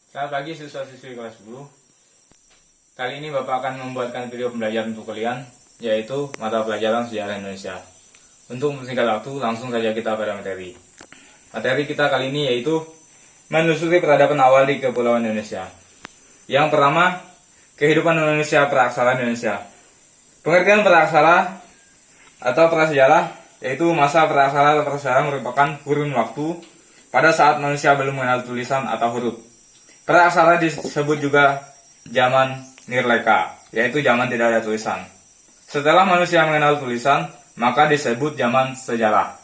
Selamat pagi siswa-siswi kelas 10. Kali ini Bapak akan membuatkan video pembelajaran untuk kalian, yaitu mata pelajaran sejarah Indonesia. Untuk mempersingkat waktu, langsung saja kita pada materi. Materi kita kali ini yaitu menelusuri peradaban awal di Kepulauan Indonesia. Yang pertama, kehidupan Indonesia praksara Indonesia. Pengertian praksara atau prasejarah yaitu masa praksara atau prasejarah merupakan kurun waktu pada saat manusia belum mengenal tulisan atau huruf. Praksara disebut juga zaman Nirleka, yaitu zaman tidak ada tulisan. Setelah manusia mengenal tulisan, maka disebut zaman sejarah.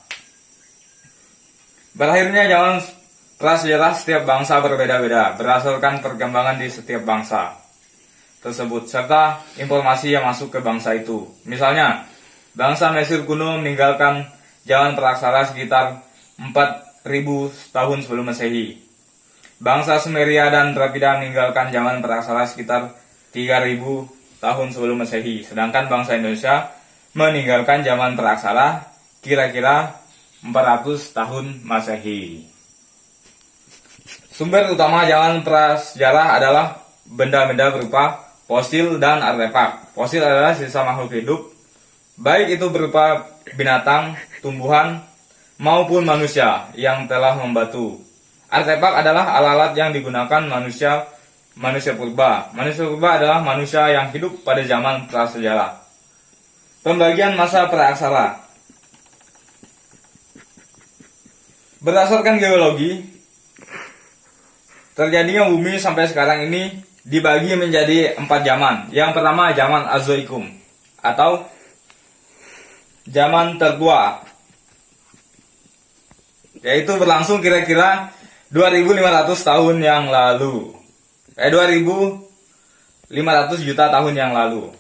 Berakhirnya zaman prasejarah, setiap bangsa berbeda-beda berdasarkan perkembangan di setiap bangsa tersebut, serta informasi yang masuk ke bangsa itu. Misalnya, bangsa Mesir kuno meninggalkan zaman praksara sekitar 4000 tahun sebelum Masehi. Bangsa Sumeria dan Drapida meninggalkan zaman praksara sekitar 3000 tahun sebelum Masehi. Sedangkan bangsa Indonesia meninggalkan zaman praksara kira-kira 400 tahun Masehi. Sumber utama zaman prasejarah adalah benda-benda berupa fosil dan artefak. Fosil adalah sisa makhluk hidup, baik itu berupa binatang, tumbuhan, maupun manusia yang telah membatu. Artefak adalah alat-alat yang digunakan manusia purba. Manusia purba adalah manusia yang hidup pada zaman prasejarah. Pembagian masa praksara. Berdasarkan geologi, terjadinya bumi sampai sekarang ini dibagi menjadi 4 zaman. Yang pertama zaman Azoikum atau zaman tertua, yaitu berlangsung kira-kira 2500 tahun yang lalu. 2500 juta tahun yang lalu.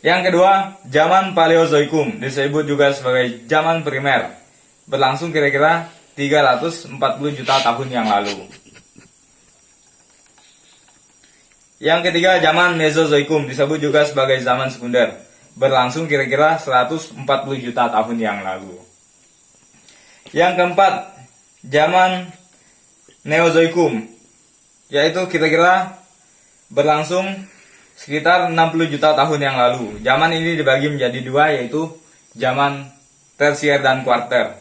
Yang kedua, zaman Paleozoikum, disebut juga sebagai zaman primer, berlangsung kira-kira 340 juta tahun yang lalu. Yang ketiga, zaman Mesozoikum, disebut juga sebagai zaman sekunder, berlangsung kira-kira 140 juta tahun yang lalu. Yang keempat, zaman Neozoikum, yaitu kira-kira berlangsung sekitar 60 juta tahun yang lalu. Zaman ini dibagi menjadi 2, yaitu zaman tersier dan kuarter.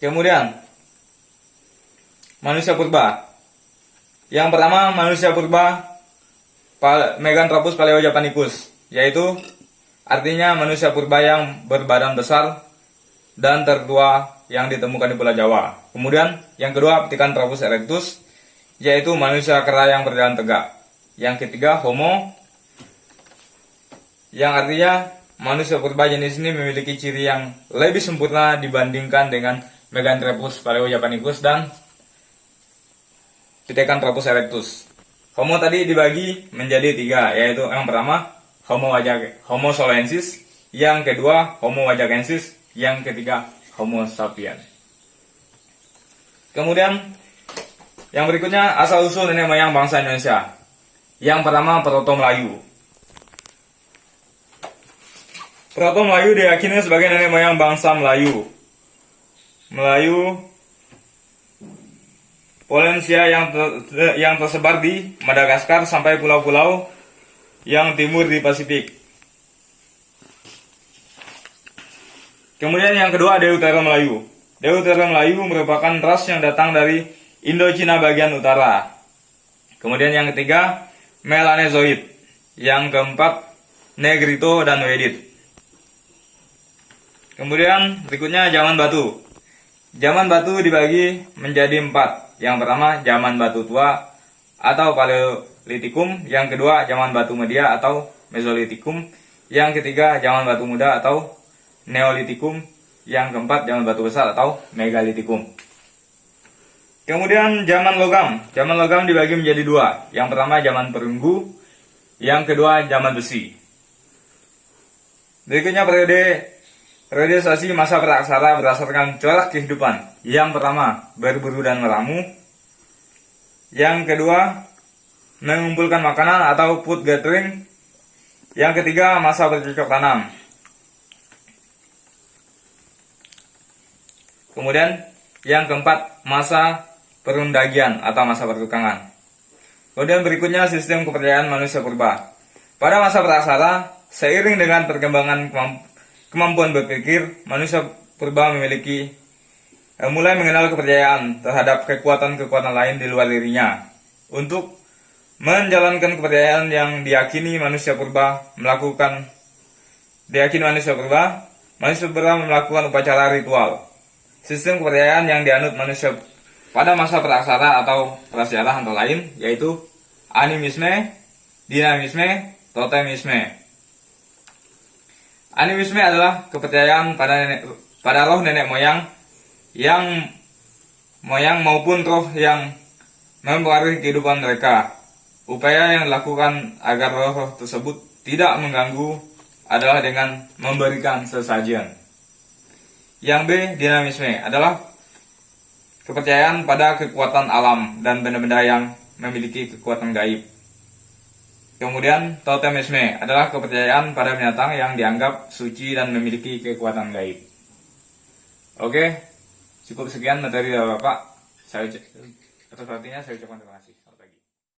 Kemudian, manusia purba. Yang pertama, manusia purba Meganthropus paleojapanicus, yaitu artinya manusia purba yang berbadan besar dan tertua yang ditemukan di Pulau Jawa. Kemudian yang kedua, Pithecanthropus erectus, yaitu manusia kera yang berjalan tegak. Yang ketiga, Homo, yang artinya manusia purba jenis ini memiliki ciri yang lebih sempurna dibandingkan dengan Meganthropus paleojapanicus dan Pithecanthropus erectus. Homo tadi dibagi menjadi 3, yaitu yang pertama Homo solensis, yang kedua Homo wajakensis, yang ketiga Homo sapiens. Kemudian yang berikutnya, asal-usul nenek moyang bangsa Indonesia. Yang pertama, Proto-Melayu. Proto-Melayu diyakini sebagai nenek moyang bangsa Melayu. Melayu Polynesia yang tersebar di Madagaskar sampai pulau-pulau yang timur di Pasifik. Kemudian yang kedua, Deutero-Melayu. Deutero-Melayu merupakan ras yang datang dari Indochina bagian utara. Kemudian yang ketiga, Melanezoid. Yang keempat, Negrito dan Wedit. Kemudian berikutnya zaman batu. Zaman batu dibagi menjadi 4. Yang pertama, zaman batu tua atau Paleolitikum. Yang kedua, zaman batu media atau Mesolitikum. Yang ketiga, zaman batu muda atau Neolitikum. Yang keempat, zaman batu besar atau Megalitikum. Kemudian zaman logam. Zaman logam dibagi menjadi 2. Yang pertama, zaman perunggu. Yang kedua, zaman besi. Berikutnya periodisasi masa praksara berdasarkan corak kehidupan. Yang pertama, berburu dan meramu. Yang kedua, mengumpulkan makanan atau food gathering. Yang ketiga, masa bercocok tanam. Kemudian Yang keempat, masa perundagian atau masa pertukangan. Kemudian berikutnya sistem kepercayaan manusia purba. Pada masa praksara, seiring dengan perkembangan kemampuan berpikir, manusia purba mulai mengenal kepercayaan terhadap kekuatan-kekuatan lain di luar dirinya. Untuk menjalankan kepercayaan yang diyakini manusia purba melakukan upacara ritual. Sistem kepercayaan yang dianut manusia pada masa praksara atau prasejarah antara lain yaitu animisme, dinamisme, totemisme. Animisme adalah kepercayaan pada roh nenek moyang maupun roh yang mempengaruhi kehidupan mereka. Upaya yang dilakukan agar roh tersebut tidak mengganggu adalah dengan memberikan sesajen. Yang B, dinamisme adalah kepercayaan pada kekuatan alam dan benda-benda yang memiliki kekuatan gaib. Kemudian totemisme adalah kepercayaan pada binatang yang dianggap suci dan memiliki kekuatan gaib. Oke, cukup sekian materi dari Bapak. Atas perhatiannya saya ucapkan terima kasih.